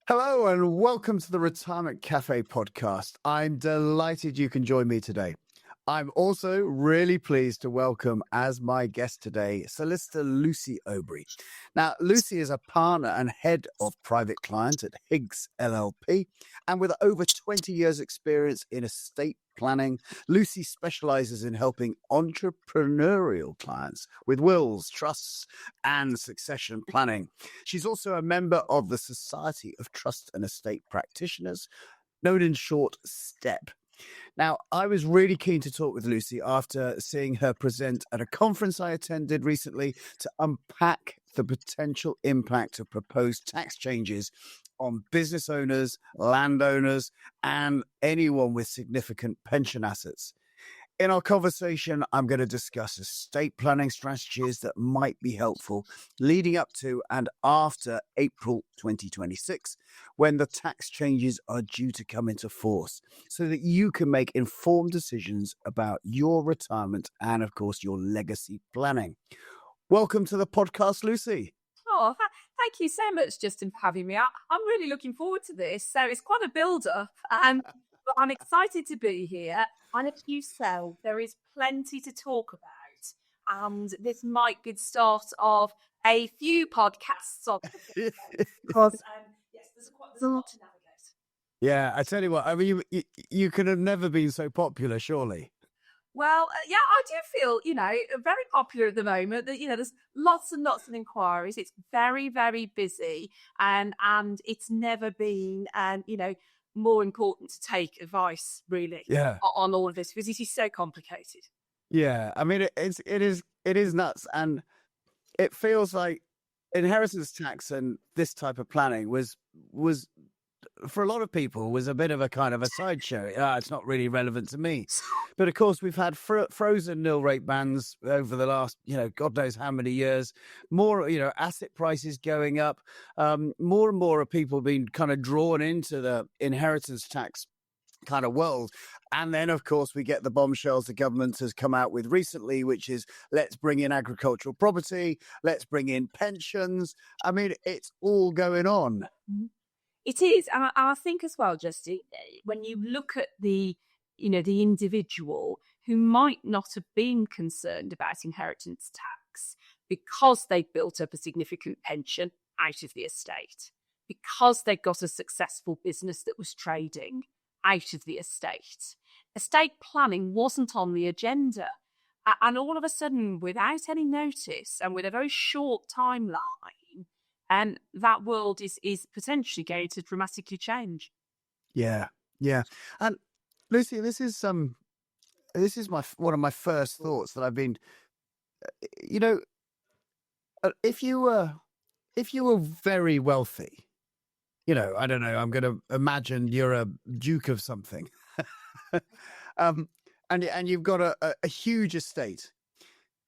Hello and welcome to the Retirement Café Podcast. I'm delighted you can join me today. I'm also really pleased to welcome as my guest today, Solicitor Lucy Obrey. Now, Lucy is a partner and head of private client at Higgs LLP, and with over 20 years experience in estate planning, Lucy specializes in helping entrepreneurial clients with wills, trusts, and succession planning. She's also a member of the Society of Trust and Estate Practitioners, known in short, STEP. Now, I was really keen to talk with Lucy after seeing her present at a conference I attended recently to unpack the potential impact of proposed tax changes on business owners, landowners, and anyone with significant pension assets. In our conversation, I'm going to discuss estate planning strategies that might be helpful leading up to and after April 2026, when the tax changes are due to come into force, so that you can make informed decisions about your retirement and, of course, your legacy planning. Welcome to the podcast, Lucy. Oh, thank you so much, Justin, for having me. I'm really looking forward to this. So it's quite a build-up, but I'm excited to be here. And as you said, there is plenty to talk about, and this might be the start of a few podcasts because yes, there's a lot to navigate. Yeah, I tell you what, I mean, you could have never been so popular, surely. Well, yeah, I do feel, very popular at the moment. That there's lots and lots of inquiries. It's very, very busy, and it's never been, more important to take advice really on all of this, because this is so complicated. Yeah, I mean, it is nuts, and it feels like inheritance tax and this type of planning was for a lot of people was a bit of a kind of a sideshow. It's not really relevant to me. But of course, we've had frozen nil rate bans over the last, God knows how many years. More, asset prices going up. More and more of people being kind of drawn into the inheritance tax kind of world. And then, of course, we get the bombshells the government has come out with recently, which is let's bring in agricultural property, let's bring in pensions. I mean, it's all going on. It is. And I think as well, Justin, when you look at the individual who might not have been concerned about inheritance tax because they built up a significant pension out of the estate, because they got a successful business that was trading out of the estate. Estate planning wasn't on the agenda. And all of a sudden, without any notice and with a very short timeline, and that world is potentially going to dramatically change. Yeah. And Lucy, this is one of my first thoughts that I've been, if you were very wealthy, I don't know, I'm going to imagine you're a duke of something, and you've got a huge estate.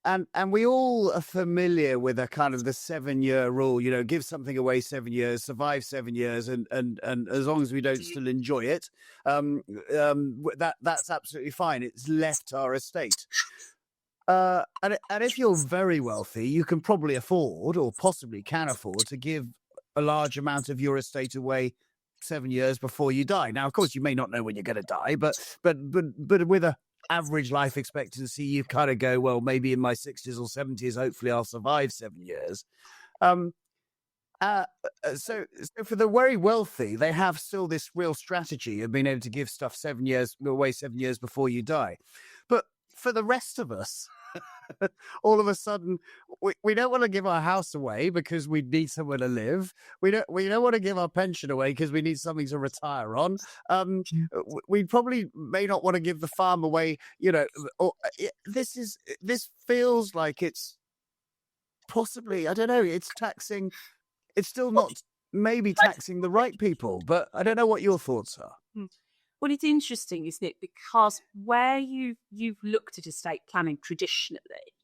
And we all are familiar with a kind of the 7-year rule, give something away 7 years, survive 7 years, and as long as we don't still enjoy it, that's absolutely fine. It's left our estate. And if you're very wealthy, you can probably afford, or possibly can afford, to give a large amount of your estate away 7 years before you die. Now, of course, you may not know when you're going to die, but with a average life expectancy, you kind of go, well, maybe in my 60s or 70s, hopefully I'll survive 7 years. So for the very wealthy, they have still this real strategy of being able to give stuff 7 years away 7 years before you die. But for the rest of us, all of a sudden, we don't want to give our house away because we need somewhere to live. We don't want to give our pension away because we need something to retire on. We probably may not want to give the farm away. This feels like it's possibly, I don't know, it's taxing. It's still not maybe taxing the right people, but I don't know what your thoughts are. Well, it's interesting, isn't it? Because where you've looked at estate planning traditionally,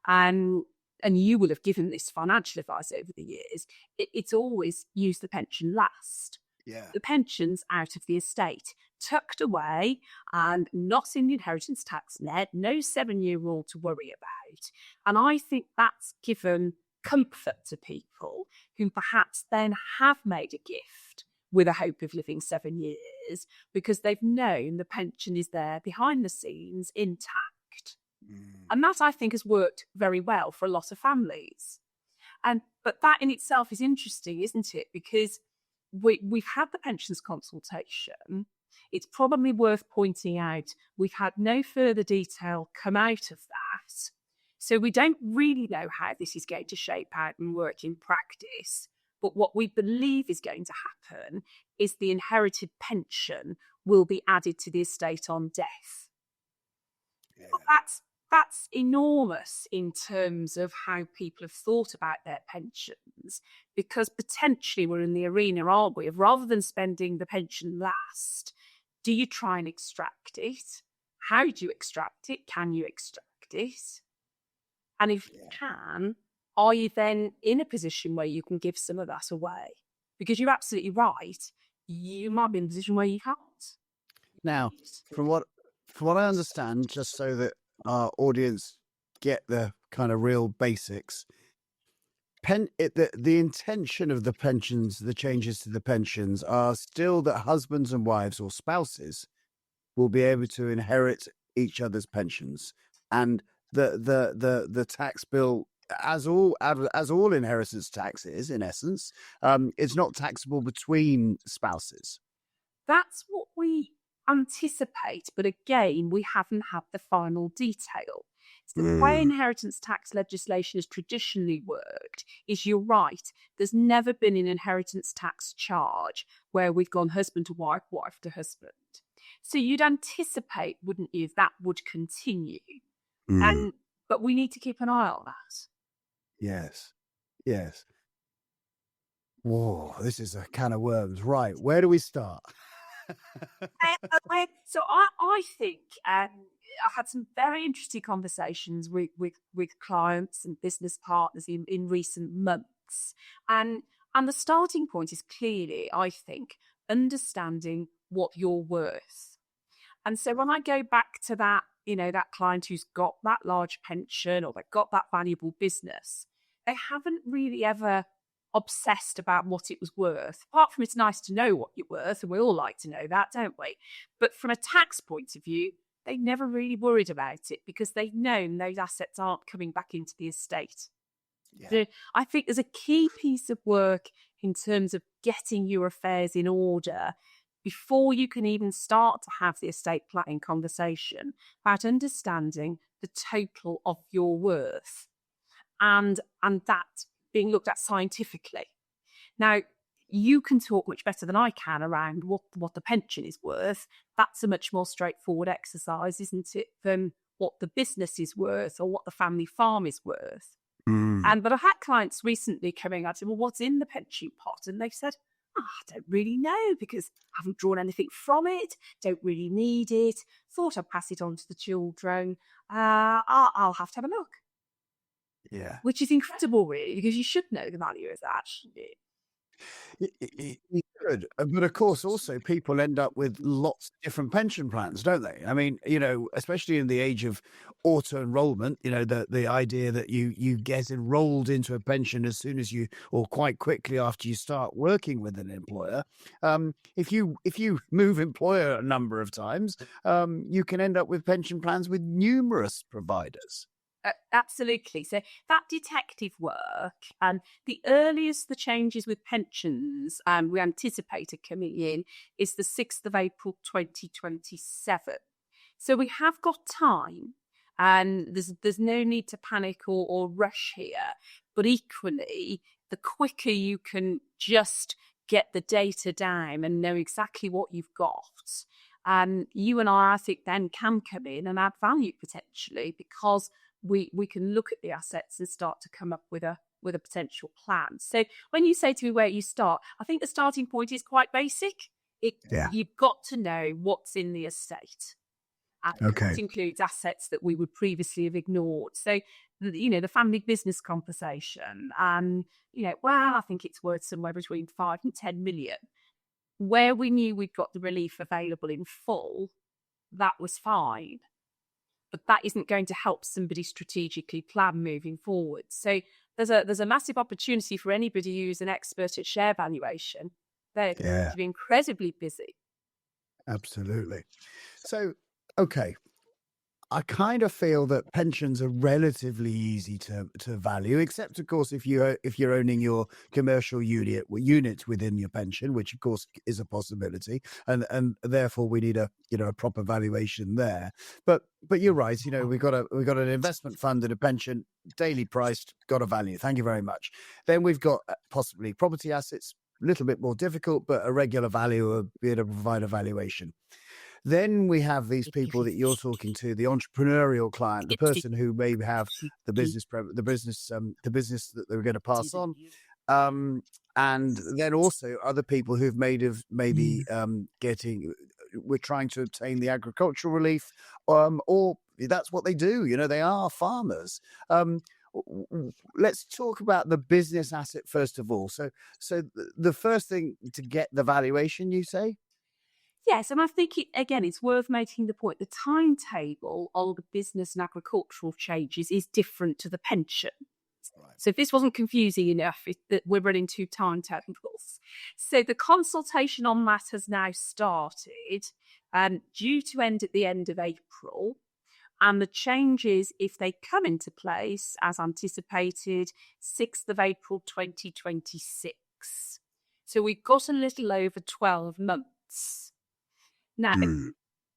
and you will have given this financial advice over the years, it's always use the pension last. Yeah. The pension's out of the estate, tucked away, and not in the inheritance tax net, no 7-year rule to worry about. And I think that's given comfort to people who perhaps then have made a gift with a hope of living 7 years because they've known the pension is there behind the scenes intact. And that, I think, has worked very well for a lot of families. But that in itself is interesting, isn't it? Because we've had the pensions consultation. It's probably worth pointing out we've had no further detail come out of that. So we don't really know how this is going to shape out and work in practice. But what we believe is going to happen is the inherited pension will be added to the estate on death. Yeah. That's enormous in terms of how people have thought about their pensions, because potentially we're in the arena, aren't we, of rather than spending the pension last, do you try and extract it? How do you extract it? Can you extract it? And if you can, are you then in a position where you can give some of that away? Because you're absolutely right. You might be in a position where you can't. Now, from what I understand, just so that our audience get the kind of real basics, the intention of the pensions, the changes to the pensions are still that husbands and wives or spouses will be able to inherit each other's pensions, and the tax bill, as all inheritance tax is, in essence, it's not taxable between spouses. That's what we anticipate, but again, we haven't had the final detail. So the way inheritance tax legislation has traditionally worked is, you're right, there's never been an inheritance tax charge where we've gone husband to wife, wife to husband. So you'd anticipate, wouldn't you, that would continue. But we need to keep an eye on that. Yes. Whoa, this is a can of worms. Right, where do we start? So I think I had some very interesting conversations with clients and business partners in recent months. And the starting point is clearly, I think, understanding what you're worth. And so when I go back to that, that client who's got that large pension or they've got that valuable business, they haven't really ever obsessed about what it was worth. Apart from, it's nice to know what you're worth, and we all like to know that, don't we? But from a tax point of view, they never really worried about it because they've known those assets aren't coming back into the estate. Yeah. So I think there's a key piece of work in terms of getting your affairs in order before you can even start to have the estate planning conversation about understanding the total of your worth and that being looked at scientifically. Now, you can talk much better than I can around what the pension is worth. That's a much more straightforward exercise, isn't it, than what the business is worth or what the family farm is worth. But I had clients recently coming out and said, well, what's in the pension pot? And they've said, I don't really know because I haven't drawn anything from it, don't really need it, thought I'd pass it on to the children. I'll have to have a look. Yeah. Which is incredible, really, because you should know the value of that, shouldn't you? You could. But of course, also people end up with lots of different pension plans, don't they? I mean, especially in the age of auto enrollment, the idea that you get enrolled into a pension as soon as or quite quickly after you start working with an employer. If you move employer a number of times, you can end up with pension plans with numerous providers. Absolutely. So that detective work, the earliest the changes with pensions we anticipate are coming in is the 6th of April 2027. So we have got time, and there's no need to panic or rush here. But equally, the quicker you can just get the data down and know exactly what you've got, you and I think, then can come in and add value potentially, because we can look at the assets and start to come up with a potential plan. So when you say to me where you start, I think the starting point is quite basic. You've got to know what's in the estate. Okay. That includes assets that we would previously have ignored. So, the family business conversation, I think it's worth somewhere between 5 and 10 million. Where we knew we'd got the relief available in full, that was fine. But that isn't going to help somebody strategically plan moving forward. So there's a massive opportunity for anybody who's an expert at share valuation. They're going Yeah, to be incredibly busy. absolutely. So, okay. I kind of feel that pensions are relatively easy to value, except of course if you're owning your commercial unit within your pension, which of course is a possibility, and therefore we need a proper valuation there. But you're right. We've got an investment fund and a pension, daily priced, got a value. Thank you very much. Then we've got possibly property assets, a little bit more difficult, but a regular value of be able to provide a valuation. Then we have these people that you're talking to, the entrepreneurial client, the person who may have the business that they're going to pass on. And then also other people who've we're trying to obtain the agricultural relief, or that's what they do. They are farmers. Let's talk about the business asset first of all. So the first thing to get the valuation, you say? Yes, and I think, it's worth making the point. The timetable on the business and agricultural changes is different to the pension. Right. So if this wasn't confusing enough, that we're running two timetables. So the consultation on that has now started, due to end at the end of April. And the changes, if they come into place as anticipated, 6th of April 2026. So we've got a little over 12 months. Now,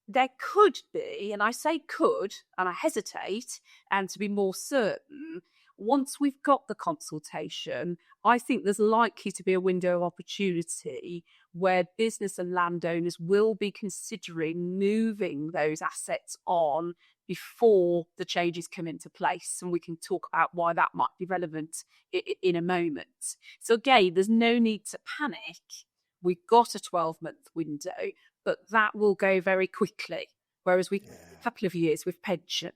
there could be, and I say could, and I hesitate, and to be more certain, once we've got the consultation, I think there's likely to be a window of opportunity where business and landowners will be considering moving those assets on before the changes come into place. And we can talk about why that might be relevant in a moment. So again, there's no need to panic. We've got a 12-month window, but that will go very quickly, whereas we a couple of years with pensions.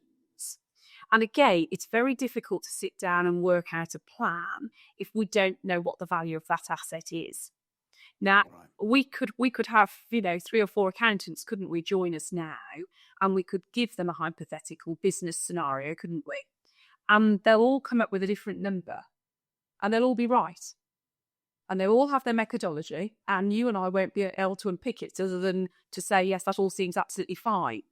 And again, it's very difficult to sit down and work out a plan if we don't know what the value of that asset is. Now, we could have 3 or 4 accountants, couldn't we, join us now, and we could give them a hypothetical business scenario, couldn't we? And they'll all come up with a different number, and they'll all be right. And they all have their methodology, and you and I won't be able to unpick it other than to say, yes, that all seems absolutely fine.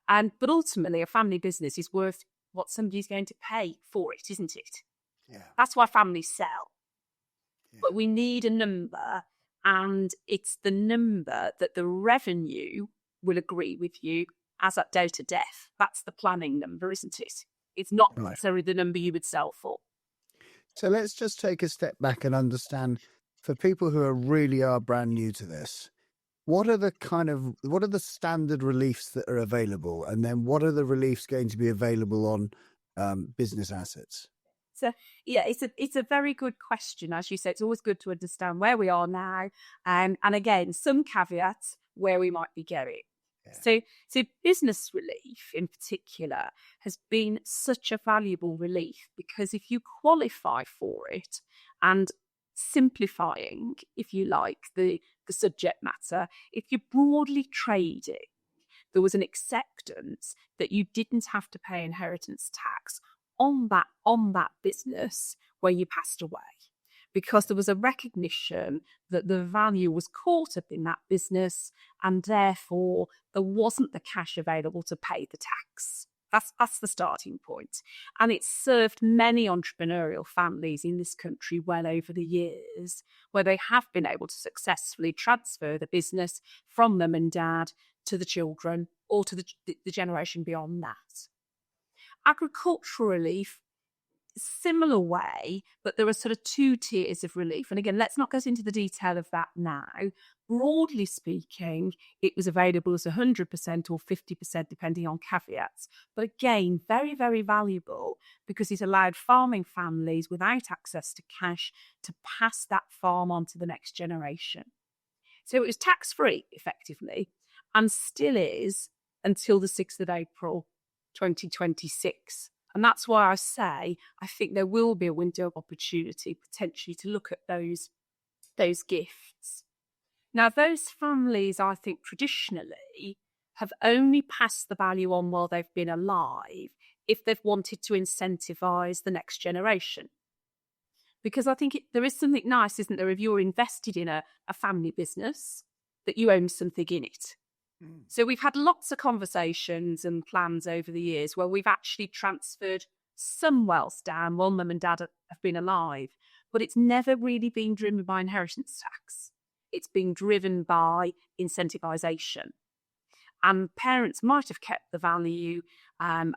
But ultimately, a family business is worth what somebody's going to pay for it, isn't it? Yeah. That's why families sell. Yeah. But we need a number, and it's the number that the revenue will agree with you as at date of death. That's the planning number, isn't it? It's not necessarily the number you would sell for. So let's just take a step back and understand, for people who really are brand new to this, what are the standard reliefs that are available? And then what are the reliefs going to be available on business assets? So, yeah, it's a very good question. As you said, it's always good to understand where we are now. And again, some caveats where we might be going. Yeah. So business relief in particular has been such a valuable relief because if you qualify for it, and simplifying, if you like, the subject matter, if you're broadly trading, there was an acceptance that you didn't have to pay inheritance tax on that business where you passed away, because there was a recognition that the value was caught up in that business and therefore there wasn't the cash available to pay the tax. That's the starting point. And it's served many entrepreneurial families in this country well over the years, where they have been able to successfully transfer the business from mum and dad to the children or to the generation beyond that. Agricultural relief, similar way, but there are sort of 2 tiers of relief. And again, let's not get into the detail of that now. Broadly speaking, it was available as 100% or 50%, depending on caveats. But again, very, very valuable because it allowed farming families without access to cash to pass that farm on to the next generation. So it was tax-free, effectively, and still is until the 6th of April 2026. And that's why I say I think there will be a window of opportunity potentially to look at those gifts. Now, those families, I think, traditionally have only passed the value on while they've been alive if they've wanted to incentivise the next generation. Because I think there is something nice, isn't there, if you're invested in a family business, that you own something in it. So we've had lots of conversations and plans over the years where we've actually transferred some wealth down while mum and dad have been alive, but it's never really been driven by inheritance tax. It's been driven by incentivisation. And parents might have kept the value, and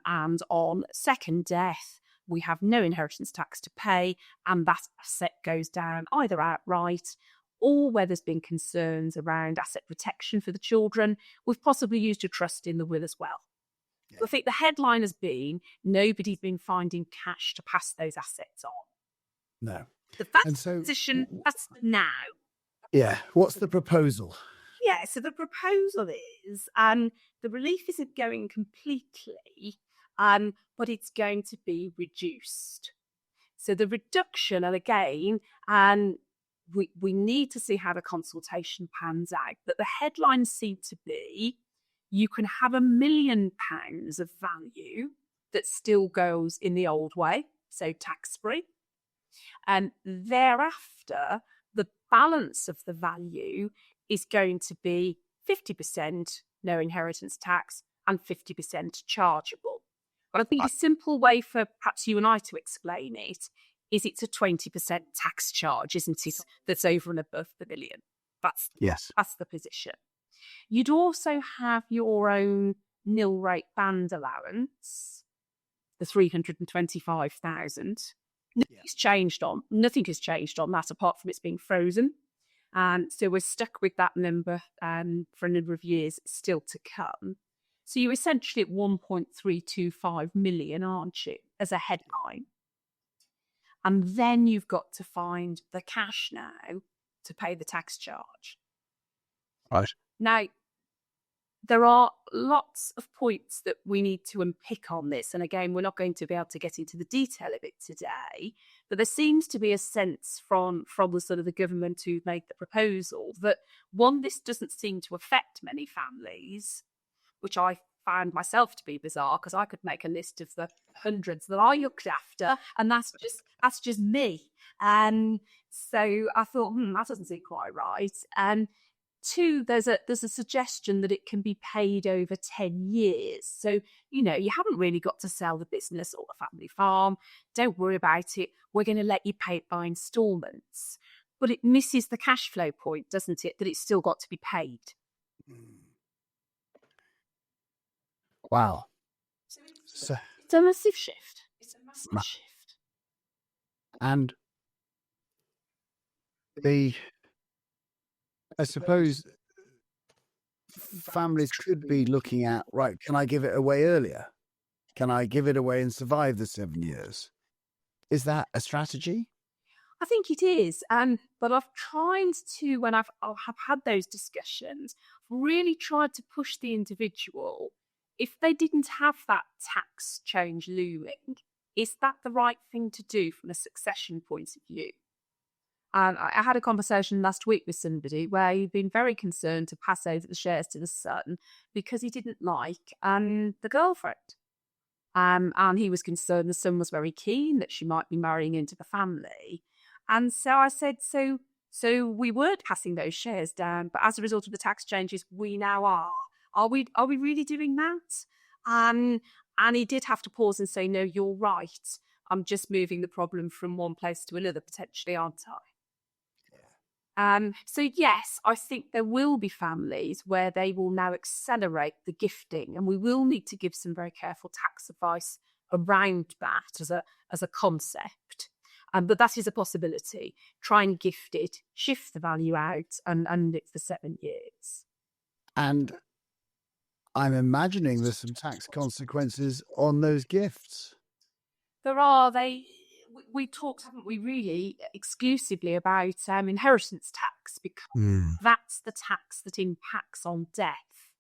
on second death, we have no inheritance tax to pay, and that asset goes down either outright or where there's been concerns around asset protection for the children. We've possibly used a trust in the will as well. Yeah. I think the headline has been nobody's been finding cash to pass those assets on. No. That's the position, that's the now. Yeah. What's the proposal? Yeah, so the proposal is the relief isn't going completely, but it's going to be reduced. So the reduction, and again, we need to see how the consultation pans out, but the headlines seem to be you can have £1 million of value that still goes in the old way, so tax-free. And thereafter, the balance of the value is going to be 50% no inheritance tax and 50% chargeable. But I think a simple way for perhaps you and I to explain it is it's a 20% tax charge, isn't it, that's over and above the million. That's the position. You'd also have your own nil rate band allowance, the 325,000. Nothing has changed on that apart from it's being frozen. And so we're stuck with that number for a number of years still to come. So you're essentially at 1.325 million, aren't you, as a headline? And then you've got to find the cash now to pay the tax charge. Right. Now, there are lots of points that we need to unpick on this. And again, we're not going to be able to get into the detail of it today. But there seems to be a sense from the sort of the government who made the proposal that, one, this doesn't seem to affect many families, which I found myself to be bizarre because I could make a list of the hundreds that I looked after, and that's just me. So I thought, that doesn't seem quite right. Two, there's a suggestion that it can be paid over 10 years. So, you haven't really got to sell the business or the family farm. Don't worry about it. We're going to let you pay it by instalments. But it misses the cash flow point, doesn't it? That it's still got to be paid. Wow. So it's a massive shift. And I suppose families could be looking at, right, can I give it away earlier? Can I give it away and survive the 7 years? Is that a strategy? I think it is. But I've tried to, when I've had those discussions, really tried to push the individual. If they didn't have that tax change looming, is that the right thing to do from a succession point of view? And I had a conversation last week with somebody where he'd been very concerned to pass over the shares to the son because he didn't like the girlfriend. And he was concerned the son was very keen that she might be marrying into the family. And so I said, so we weren't passing those shares down, but as a result of the tax changes, we now are. Are we really doing that? And he did have to pause and say, no, you're right. I'm just moving the problem from one place to another, potentially, aren't I? So yes, I think there will be families where they will now accelerate the gifting, and we will need to give some very careful tax advice around that as a concept. But that is a possibility. Try and gift it, shift the value out, and it's for 7 years. And I'm imagining there's some tax consequences on those gifts. There are. We talked, haven't we, really exclusively about inheritance tax, because that's the tax that impacts on death.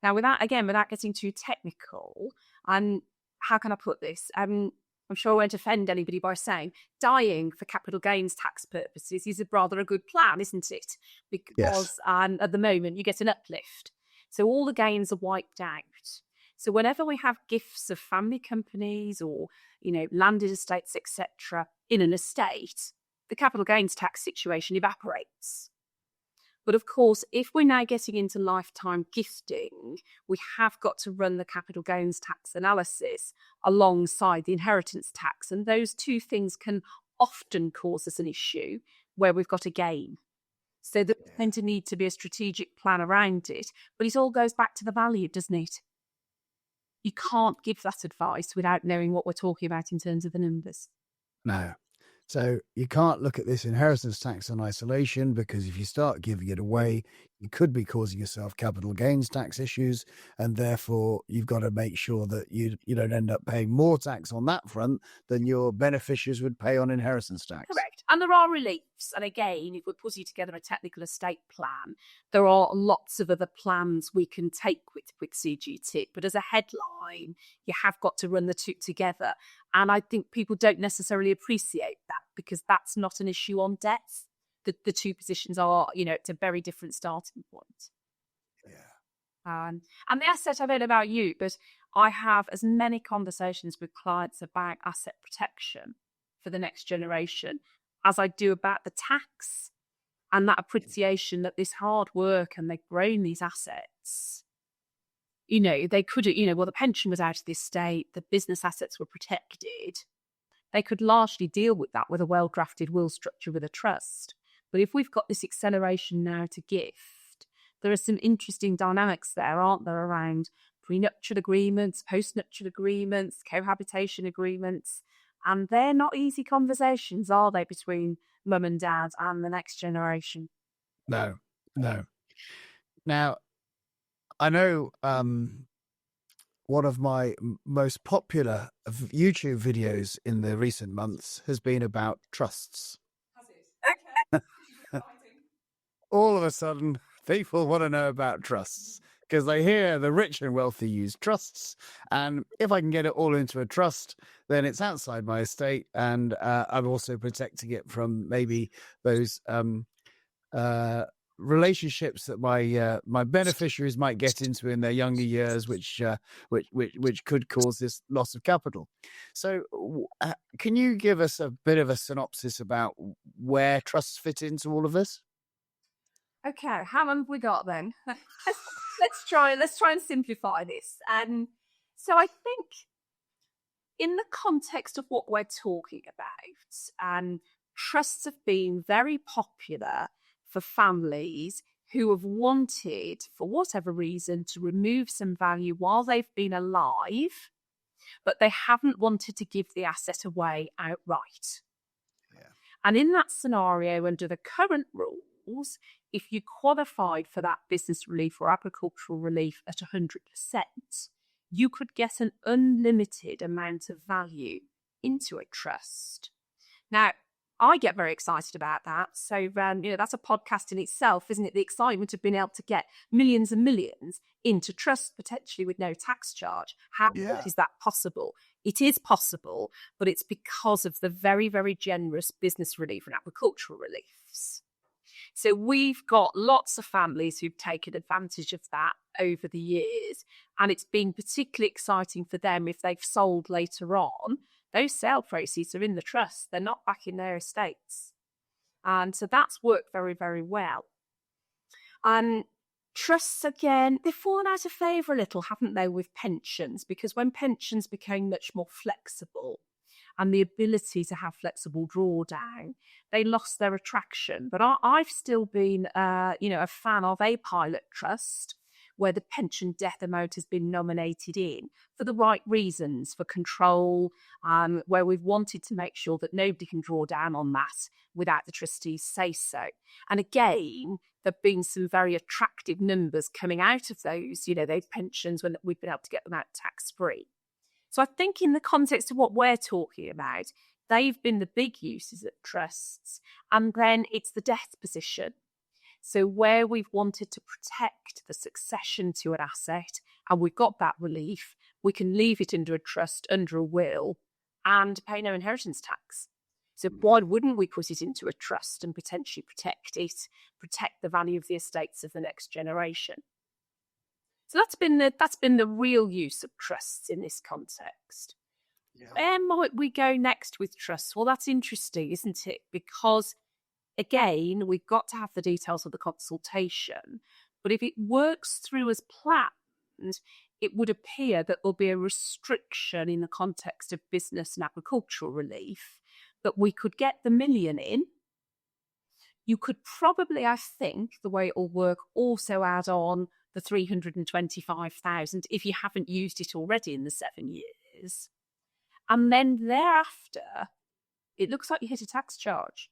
Now, without getting too technical, and how can I put this? I'm sure I won't offend anybody by saying dying for capital gains tax purposes is rather a good plan, isn't it? Because at the moment you get an uplift. So all the gains are wiped out. So whenever we have gifts of family companies or, landed estates, etc., in an estate, the capital gains tax situation evaporates. But of course, if we're now getting into lifetime gifting, we have got to run the capital gains tax analysis alongside the inheritance tax. And those two things can often cause us an issue where we've got a gain. So there's going to need to be a strategic plan around it. But it all goes back to the value, doesn't it? You can't give that advice without knowing what we're talking about in terms of the numbers. No. So you can't look at this inheritance tax in isolation, because if you start giving it away, you could be causing yourself capital gains tax issues, and therefore you've got to make sure that you don't end up paying more tax on that front than your beneficiaries would pay on inheritance tax. Correct. And there are reliefs. And again, if we're putting together a technical estate plan, there are lots of other plans we can take with CGT. But as a headline, you have got to run the two together. And I think people don't necessarily appreciate that, because that's not an issue on death. The two positions are, it's a very different starting point. Yeah. And the asset, I don't know about you, but I have as many conversations with clients about asset protection for the next generation as I do about the tax and that appreciation that this hard work, and they've grown these assets. They could, the pension was out of the estate, the business assets were protected. They could largely deal with that with a well-drafted will structure with a trust. But if we've got this acceleration now to gift, there are some interesting dynamics there, aren't there, around prenuptial agreements, postnuptial agreements, cohabitation agreements. And they're not easy conversations, are they, between mum and dad and the next generation? No. Now, I know one of my most popular YouTube videos in the recent months has been about trusts. Has it? Okay. All of a sudden, people want to know about trusts because they hear the rich and wealthy use trusts. And if I can get it all into a trust, then it's outside my estate. And I'm also protecting it from maybe those relationships that my beneficiaries might get into in their younger years, which could cause this loss of capital. So can you give us a bit of a synopsis about where trusts fit into all of this? Okay, how long have we got then? Let's try and simplify this. So I think in the context of what we're talking about, trusts have been very popular for families who have wanted, for whatever reason, to remove some value while they've been alive, but they haven't wanted to give the asset away outright. Yeah. And in that scenario, under the current rules, if you qualified for that business relief or agricultural relief at 100%, you could get an unlimited amount of value into a trust. Now, I get very excited about that. So, that's a podcast in itself, isn't it? The excitement of being able to get millions and millions into trust, potentially with no tax charge. How is that possible? It is possible, but it's because of the very, very generous business relief and agricultural reliefs. So we've got lots of families who've taken advantage of that over the years, and it's been particularly exciting for them if they've sold later on. Those sale proceeds are in the trust. They're not back in their estates. And so that's worked very, very well. Trusts, again, they've fallen out of favour a little, haven't they, with pensions? Because when pensions became much more flexible and the ability to have flexible drawdown, they lost their attraction. But I've still been, a fan of a pilot trust where the pension death amount has been nominated in for the right reasons, for control, where we've wanted to make sure that nobody can draw down on that without the trustees say so. And again, there have been some very attractive numbers coming out of those pensions when we've been able to get them out tax-free. So I think in the context of what we're talking about, they've been the big uses of trusts. And then it's the death position. So where we've wanted to protect the succession to an asset and we've got that relief, we can leave it under a trust, under a will, and pay no inheritance tax. So why wouldn't we put it into a trust and potentially protect it, protect the value of the estates of the next generation? So that's been the real use of trusts in this context. Where might we go next with trusts? Well, that's interesting, isn't it? Because again, we've got to have the details of the consultation. But if it works through as planned, it would appear that there'll be a restriction in the context of business and agricultural relief that we could get the million in. You could probably, I think, the way it will work, also add on the 325,000 if you haven't used it already in the 7 years. And then thereafter, it looks like you hit a tax charge.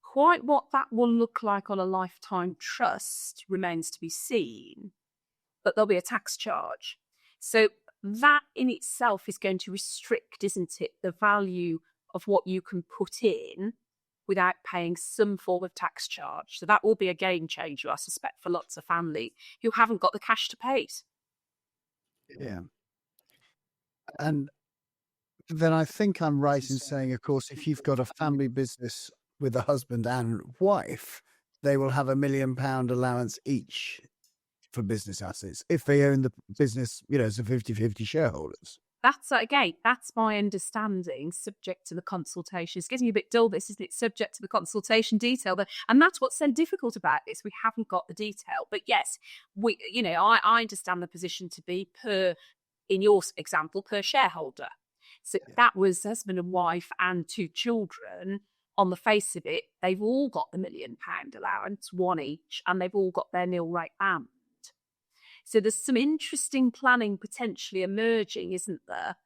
Quite what that will look like on a lifetime trust remains to be seen, but there'll be a tax charge. So that in itself is going to restrict, isn't it, the value of what you can put in without paying some form of tax charge. So that will be a game changer, I suspect, for lots of families who haven't got the cash to pay it. Yeah. And then I think I'm right in saying, of course, if you've got a family business with a husband and wife, they will have £1 million allowance each for business assets if they own the business, as a 50-50 shareholders. That's my understanding, subject to the consultation. It's getting a bit dull, this, isn't it? Subject to the consultation detail. And that's what's so difficult about this. We haven't got the detail. But yes, I understand the position to be in your example, per shareholder. So that was husband and wife and 2 children. On the face of it, they've all got the £1 million allowance, one each, and they've all got their nil rate band. So there's some interesting planning potentially emerging, isn't there?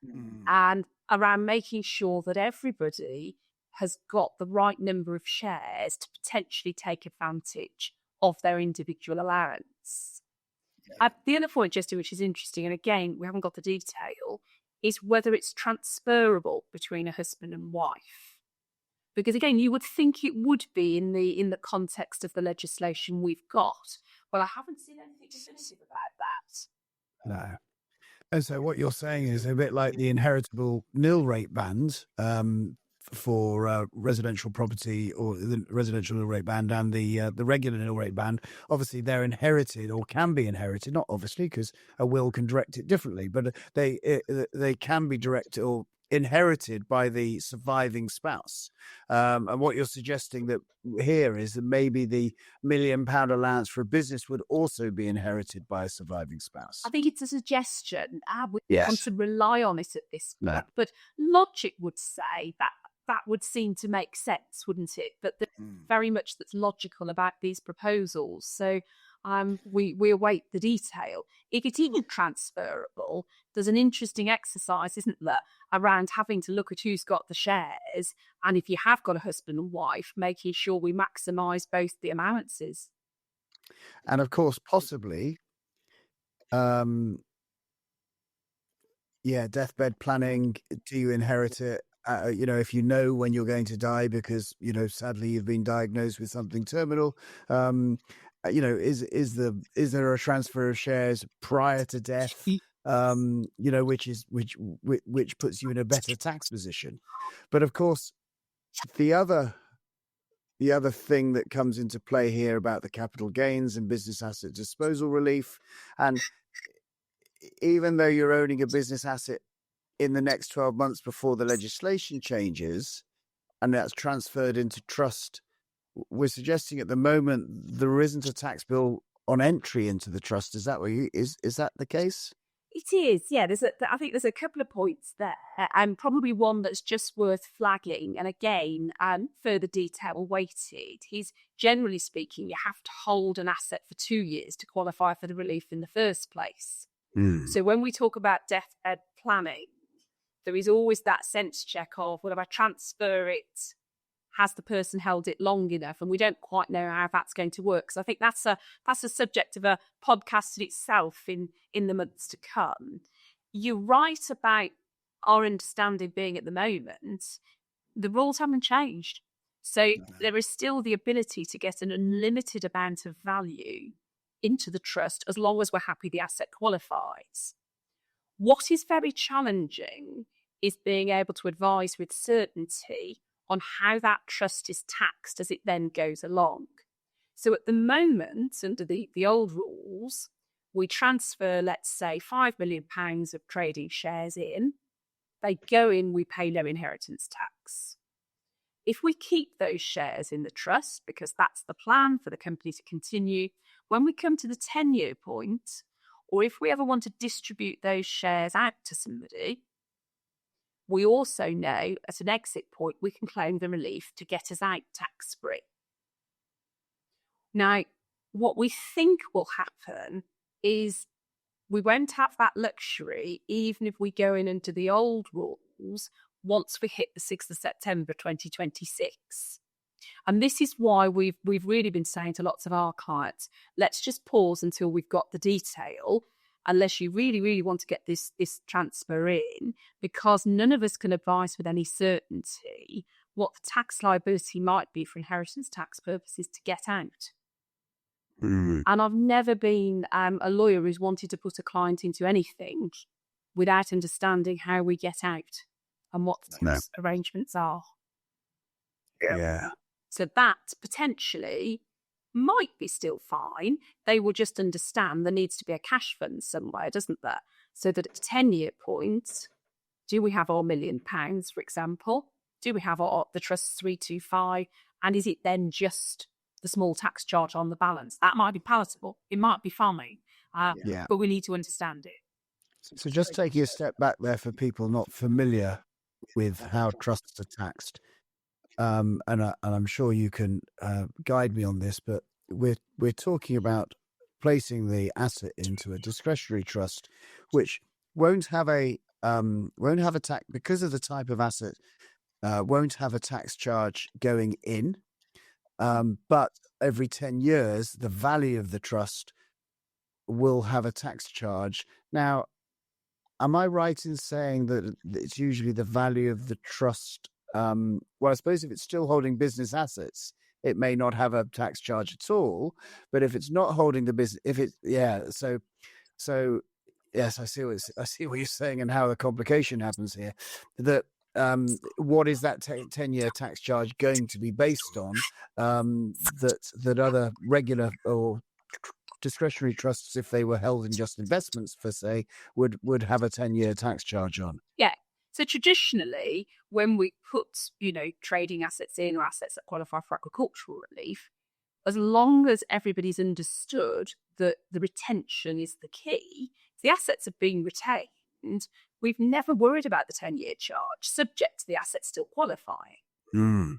And around making sure that everybody has got the right number of shares to potentially take advantage of their individual allowance. The other point, Justin, which is interesting, and again, we haven't got the detail, is whether it's transferable between a husband and wife. Because again, you would think it would be in the context of the legislation we've got. Well, I haven't seen anything definitive about that. No. And so what you're saying is a bit like the inheritable nil rate band for residential property, or the residential nil rate band, and the regular nil rate band. Obviously, they're inherited or can be inherited. Not obviously, because a will can direct it differently, but they can be directed or inherited by the surviving spouse. And what you're suggesting that here is that maybe the £1 million allowance for a business would also be inherited by a surviving spouse. I think it's a suggestion. We want to rely on it at this point. No. But logic would say that would seem to make sense, wouldn't it? But there's very much that's logical about these proposals. So we await the detail. If it isn't transferable, there's an interesting exercise, isn't there, around having to look at who's got the shares, and if you have got a husband and wife, making sure we maximise both the allowances. And of course, possibly, deathbed planning. Do you inherit it? If you know when you're going to die, because sadly you've been diagnosed with something terminal. Is there a transfer of shares prior to death? Which puts you in a better tax position. But of course, the other thing that comes into play here about the capital gains and business asset disposal relief, and even though you're owning a business asset in the next 12 months before the legislation changes, and that's transferred into trust, we're suggesting at the moment there isn't a tax bill on entry into the trust. Is that is that the case? It is, yeah. I think there's a couple of points there, and probably one that's just worth flagging. And again, further detail awaited. Generally speaking, you have to hold an asset for 2 years to qualify for the relief in the first place. So when we talk about deathbed planning, there is always that sense check of, well, if I transfer it, has the person held it long enough? And we don't quite know how that's going to work. So I think that's a subject of a podcast in itself in the months to come. You're right about our understanding being at the moment, the rules haven't changed. So there is still the ability to get an unlimited amount of value into the trust as long as we're happy the asset qualifies. What is very challenging is being able to advise with certainty on how that trust is taxed as it then goes along. So at the moment, under the old rules, we transfer, let's say, £5 million of trading shares in. they go in, we pay no inheritance tax. If we keep those shares in the trust, because that's the plan for the company to continue, when we come to the 10-year point, or if we ever want to distribute those shares out to somebody, we also know at an exit point, we can claim the relief to get us out tax-free. Now, what we think will happen is we won't have that luxury, even if we go in under the old rules, once we hit the 6th of September 2026. And this is why we've really been saying to lots of our clients, let's just pause until we've got the detail, unless you really, really want to get this transfer in, because none of us can advise with any certainty what the tax liability might be for inheritance tax purposes to get out. And I've never been a lawyer who's wanted to put a client into anything without understanding how we get out and what the tax arrangements are. Yeah. So that potentially might be still fine. They will just understand there needs to be a cash fund somewhere, doesn't there? So that at the 10-year point, do we have our £1 million, for example? Do we have the trust's 325? And is it then just the small tax charge on the balance? That might be palatable. It might be fine. But we need to understand it. So just taking a step back there for people not familiar with how trusts are taxed, and I'm sure you can guide me on this, but we're talking about placing the asset into a discretionary trust, which won't have a tax because of the type of asset. Won't have a tax charge going in, but every 10 years, the value of the trust will have a tax charge. Now, am I right in saying that it's usually the value of the trust? Well, I suppose if it's still holding business assets, it may not have a tax charge at all. But if it's not holding the business, so yes, I see what you're saying and how the complication happens here. That what is that 10-year tax charge going to be based on? That other regular or discretionary trusts, if they were held in just investments per se, would have a 10-year tax charge on. Yeah. So traditionally, when we put, trading assets in or assets that qualify for agricultural relief, as long as everybody's understood that the retention is the key, the assets have been retained, we've never worried about the 10-year charge, subject to the assets still qualifying.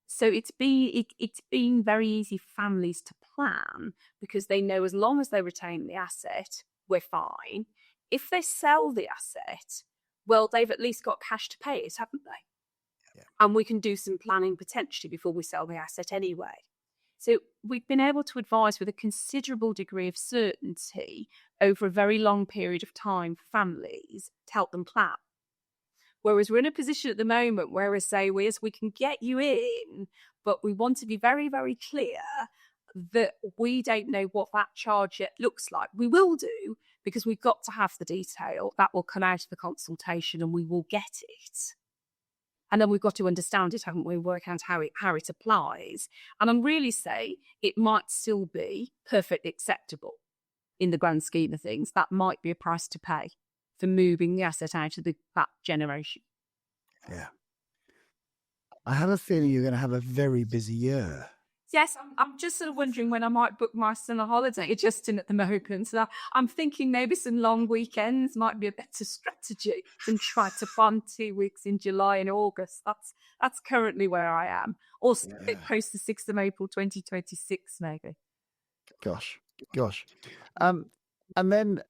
So it's been very easy for families to plan because they know as long as they retain the asset, we're fine. If they sell the asset, well, they've at least got cash to pay it, haven't they? Yeah. And we can do some planning potentially before we sell the asset anyway. So we've been able to advise with a considerable degree of certainty over a very long period of time for families to help them plan. Whereas we're in a position at the moment where we say, we can get you in, but we want to be very, very clear that we don't know what that charge yet looks like. We will do, because we've got to have the detail. That will come out of the consultation and we will get it. And then we've got to understand it, haven't we? Work out how it applies. And I'm really saying it might still be perfectly acceptable in the grand scheme of things. That might be a price to pay for moving the asset out of that generation. Yeah. I have a feeling you're going to have a very busy year. Yes, I'm just sort of wondering when I might book my son a holiday, adjusting at the moment. So I'm thinking maybe some long weekends might be a better strategy than try to plan 2 weeks in July and August. That's currently where I am. Also, a bit post the 6th of April 2026, maybe. Gosh. And then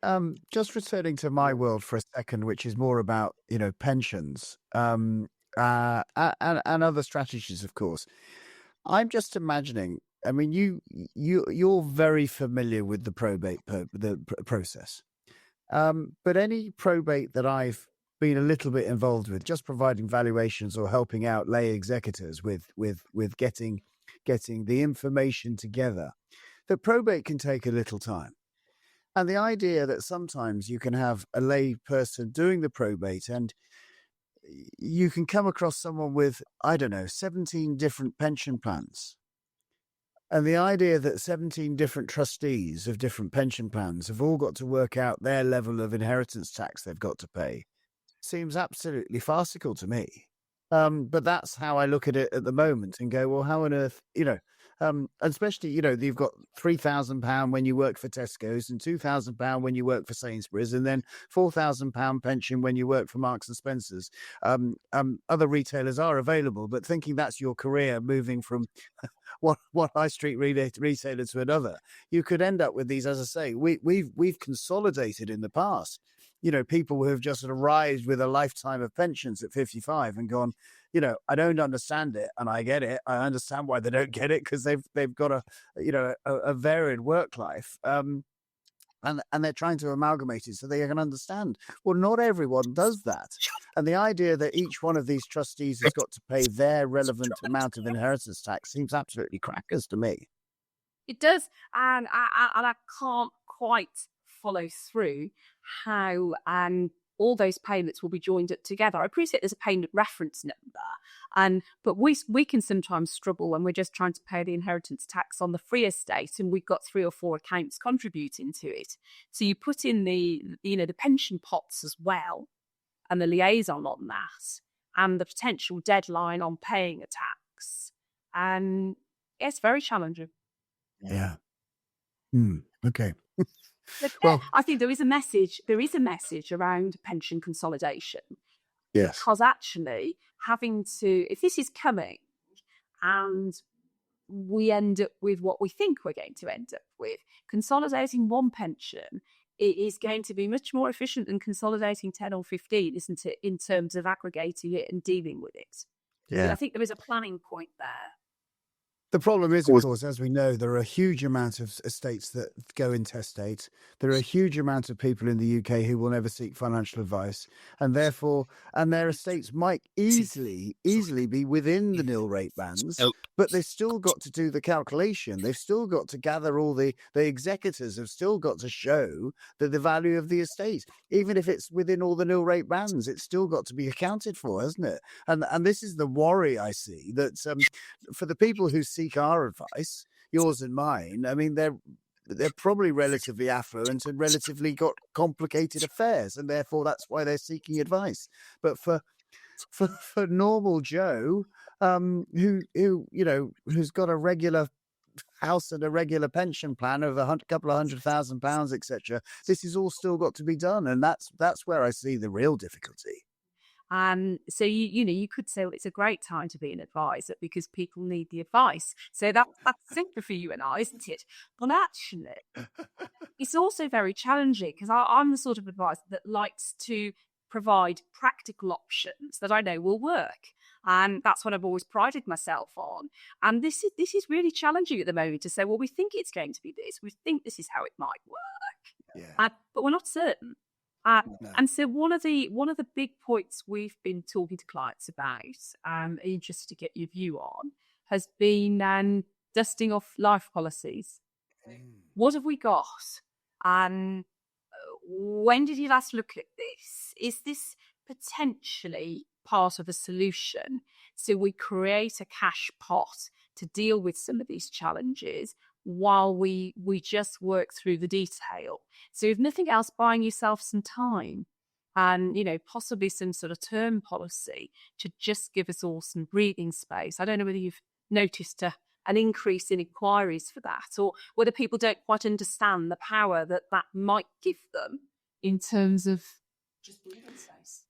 just returning to my world for a second, which is more about, pensions and other strategies, of course. I'm just imagining, I mean, you're very familiar with the probate process. But any probate that I've been a little bit involved with, just providing valuations or helping out lay executors with getting the information together, that probate can take a little time. And the idea that sometimes you can have a lay person doing the probate and you can come across someone with, 17 different pension plans. And the idea that 17 different trustees of different pension plans have all got to work out their level of inheritance tax they've got to pay. seems absolutely farcical to me. But that's how I look at it at the moment and go, well, how on earth, especially, you've got £3,000 when you work for Tesco's and £2,000 when you work for Sainsbury's, and then £4,000 pension when you work for Marks and Spencer's. Other retailers are available, but thinking that's your career, moving from one high street retailer to another, you could end up with these. As I say, we've consolidated in the past. People who have just arrived with a lifetime of pensions at 55 and gone, I don't understand it, and I get it. I understand why they don't get it, because they've got a varied work life. And they're trying to amalgamate it so they can understand. Well, not everyone does that. And the idea that each one of these trustees has got to pay their relevant amount of inheritance tax seems absolutely crackers to me. It does. And I can't quite follow through how all those payments will be joined up together. I appreciate there's a payment reference number, but we can sometimes struggle when we're just trying to pay the inheritance tax on the free estate and we've got 3 or 4 accounts contributing to it. So you put in the pension pots as well, and the liaison on that, and the potential deadline on paying a tax, and it's very challenging. Yeah. Okay. Well, I think there is a message around pension consolidation. Yes. Because actually if this is coming and we end up with what we think we're going to end up with, consolidating one pension, it is going to be much more efficient than consolidating 10 or 15, isn't it, in terms of aggregating it and dealing with it? Yeah. But I think there is a planning point there. The problem is, of course, as we know, there are a huge amount of estates that go intestate. There are a huge amount of people in the UK who will never seek financial advice, and therefore, their estates might easily be within the nil rate bands, but they've still got to do the calculation. They've still got to gather all the executors have still got to show that the value of the estate, even if it's within all the nil rate bands, it's still got to be accounted for, hasn't it? And this is the worry I see, that for the people who seek our advice, yours and mine, I mean, they're probably relatively affluent and relatively got complicated affairs, and therefore that's why they're seeking advice. But for normal Joe, who's got a regular house and a regular pension plan of couple of £100,000, etc., this is all still got to be done, and that's where I see the real difficulty. So you could say, well, it's a great time to be an advisor because people need the advice. So that's simple for you and I, isn't it? But actually, it's also very challenging because I'm the sort of advisor that likes to provide practical options that I know will work. And that's what I've always prided myself on. And this is really challenging at the moment to say, well, we think it's going to be this. We think this is how it might work. Yeah. But we're not certain. No. And so one of the big points we've been talking to clients about, interested to get your view on, has been dusting off life policies. What have we got? And when did you last look at this? Is this potentially part of a solution? So we create a cash pot to deal with some of these challenges while we just work through the detail. So if nothing else, buying yourself some time and, possibly some sort of term policy to just give us all some breathing space. I don't know whether you've noticed an increase in inquiries for that, or whether people don't quite understand the power that might give them in terms of just breathing space.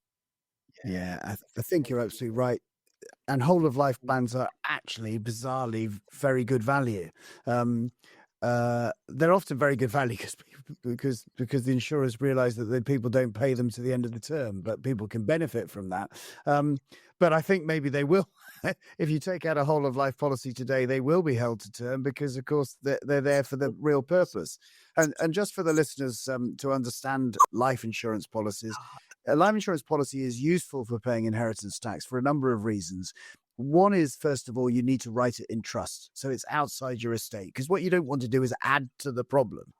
Yeah, I think you're absolutely right. And whole of life plans are actually bizarrely very good value. They're often very good value because the insurers realize that the people don't pay them to the end of the term, but people can benefit from that. But I think maybe they will. If you take out a whole of life policy today, they will be held to term because, of course, they're there for the real purpose. And just for the listeners to understand life insurance policies, a life insurance policy is useful for paying inheritance tax for a number of reasons. One is, first of all, you need to write it in trust. So it's outside your estate, because what you don't want to do is add to the problem.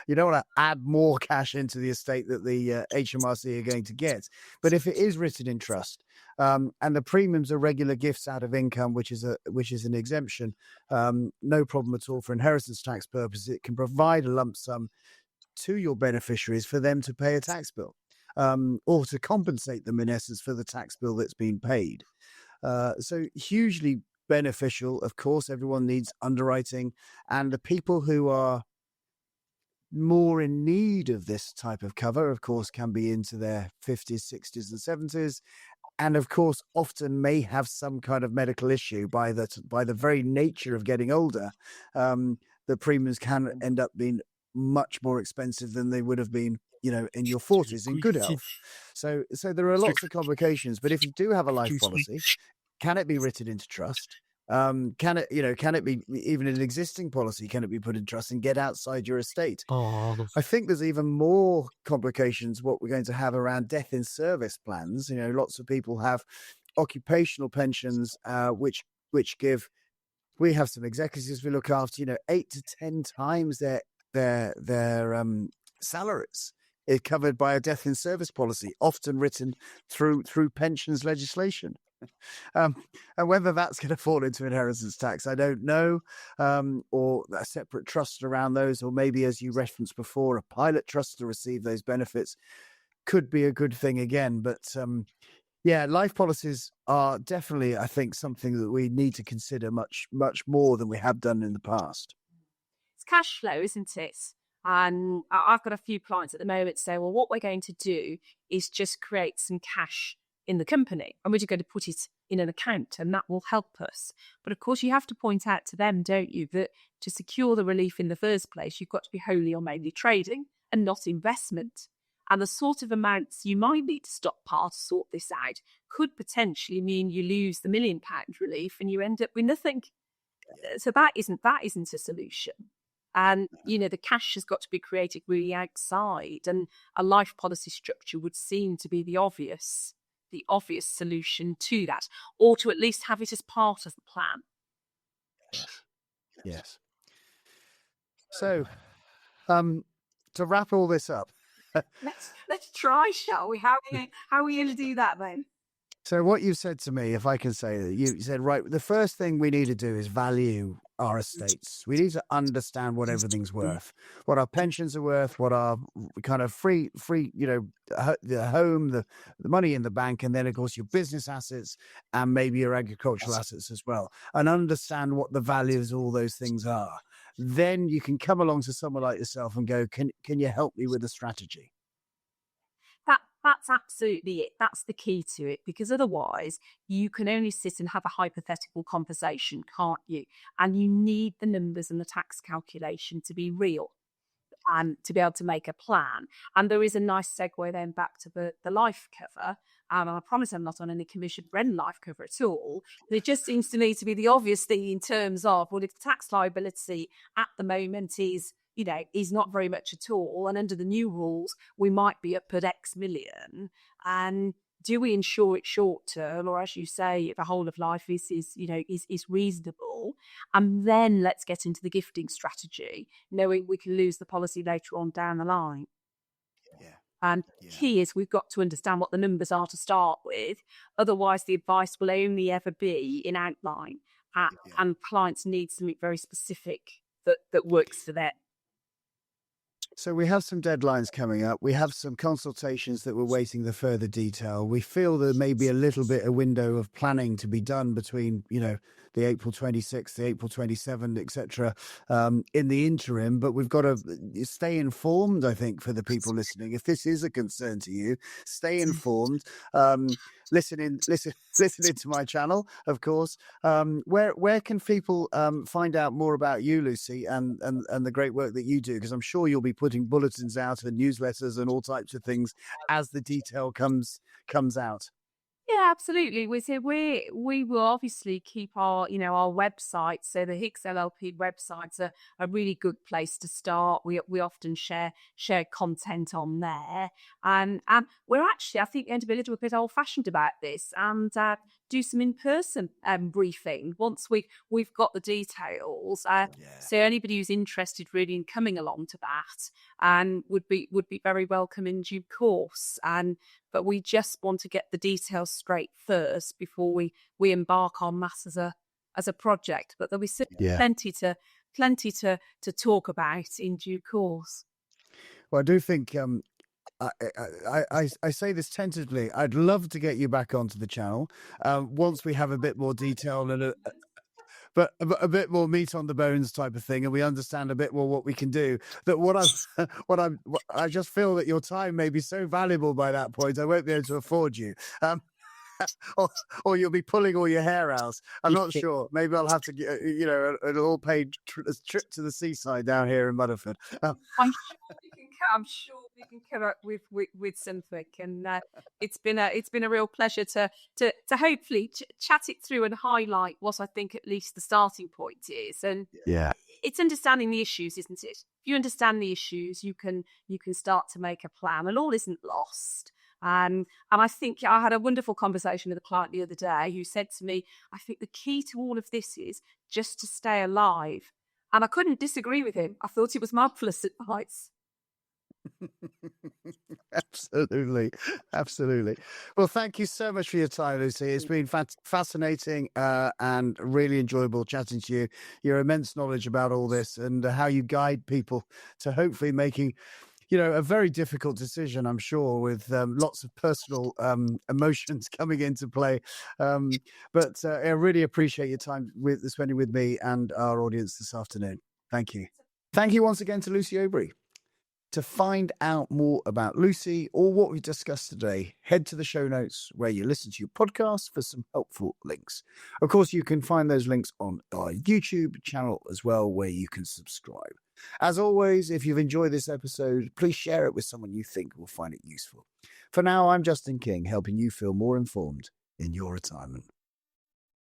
You don't want to add more cash into the estate that the HMRC are going to get. But if it is written in trust and the premiums are regular gifts out of income, which is an exemption, no problem at all for inheritance tax purposes. It can provide a lump sum to your beneficiaries for them to pay a tax bill. or to compensate them in essence for the tax bill that's been paid. So hugely beneficial. Of course, everyone needs underwriting, and the people who are more in need of this type of cover, of course, can be into their 50s, 60s, and 70s, and of course, often may have some kind of medical issue by the very nature of getting older. The premiums can end up being much more expensive than they would have been, in your 40s in good health. So there are lots of complications. But if you do have a life policy, can it be written into trust? Can it be even an existing policy? Can it be put in trust and get outside your estate? I think there's even more complications what we're going to have around death in service plans. Lots of people have occupational pensions, which give. We have some executives we look after. 8 to 10 times their salaries is covered by a death in service policy, often written through pensions legislation. And whether that's going to fall into inheritance tax, I don't know, or a separate trust around those, or maybe, as you referenced before, a pilot trust to receive those benefits could be a good thing again. But life policies are definitely, I think, something that we need to consider much, much more than we have done in the past. It's cash flow, isn't it? And I've got a few clients at the moment say, well, what we're going to do is just create some cash in the company, and we're just going to put it in an account, and that will help us. But of course, you have to point out to them, don't you, that to secure the relief in the first place, you've got to be wholly or mainly trading and not investment. And the sort of amounts you might need to stockpile to sort this out could potentially mean you lose the £1 million relief and you end up with nothing. So that isn't a solution. And, the cash has got to be created really outside, and a life policy structure would seem to be the obvious solution to that, or to at least have it as part of the plan. Yes. So, to wrap all this up, let's try, shall we? How are we going to do that then? So what you said to me, if I can say that, you said, right, the first thing we need to do is value our estates. We need to understand what everything's worth, what our pensions are worth, what our kind of free, the home, the money in the bank, and then, of course, your business assets and maybe your agricultural assets as well, and understand what the values of all those things are. Then you can come along to someone like yourself and go, can you help me with a strategy? That's absolutely it. That's the key to it, because otherwise you can only sit and have a hypothetical conversation, can't you? And you need the numbers and the tax calculation to be real and to be able to make a plan. And there is a nice segue then back to the life cover. And I promise I'm not on any commission for any life cover at all. But it just seems to me to be the obvious thing in terms of, well, if the tax liability at the moment is not very much at all, and under the new rules, we might be up at X million. And do we insure it short term, or as you say, if a whole of life is reasonable? And then let's get into the gifting strategy, knowing we can lose the policy later on down the line. And key is we've got to understand what the numbers are to start with. Otherwise, the advice will only ever be in outline, and clients need something very specific that works for them. So we have some deadlines coming up. We have some consultations that we're waiting the further detail. We feel there may be a little bit a window of planning to be done between, the April 26th, the April 27th, etc. In the interim, but we've got to stay informed, I think, for the people listening. If this is a concern to you, stay informed. Listen into my channel, of course. Where can people find out more about you, Lucy, and the great work that you do? Because I'm sure you'll be putting bulletins out and newsletters and all types of things as the detail comes out. Yeah, absolutely. We will obviously keep our website. So the Higgs LLP website's a really good place to start. We often share content on there, and we're actually, I think, going to be a little bit old fashioned about this and do some in person briefing once we've got the details. So anybody who's interested really in coming along to that and would be very welcome in due course. But we just want to get the details straight first before we embark on mass as a project. But there'll be plenty to talk about in due course. Well, I do think I say this tentatively. I'd love to get you back onto the channel once we have a bit more detail and a bit more meat on the bones type of thing, and we understand a bit more what we can do. That I just feel that your time may be so valuable by that point, I won't be able to afford you. Or you'll be pulling all your hair out. I'm not sure. Maybe I'll have to get, an all-paid trip to the seaside down here in Mudderford. I'm sure we can come up with something, and it's been a real pleasure to hopefully chat it through and highlight what I think at least the starting point is. And it's understanding the issues, isn't it? If you understand the issues, you can start to make a plan, and all isn't lost. And I think I had a wonderful conversation with a client the other day who said to me, I think the key to all of this is just to stay alive. And I couldn't disagree with him. I thought it was marvellous advice. Absolutely. Well, thank you so much for your time, Lucy. It's been fascinating and really enjoyable chatting to you. Your immense knowledge about all this and how you guide people to hopefully making a very difficult decision, I'm sure, with lots of personal emotions coming into play. But I really appreciate your time spending with me and our audience this afternoon. Thank you. Thank you once again to Lucy Obrey. To find out more about Lucy or what we discussed today, head to the show notes where you listen to your podcast for some helpful links. Of course, you can find those links on our YouTube channel as well, where you can subscribe. As always, if you've enjoyed this episode, please share it with someone you think will find it useful. For now, I'm Justin King, helping you feel more informed in your retirement.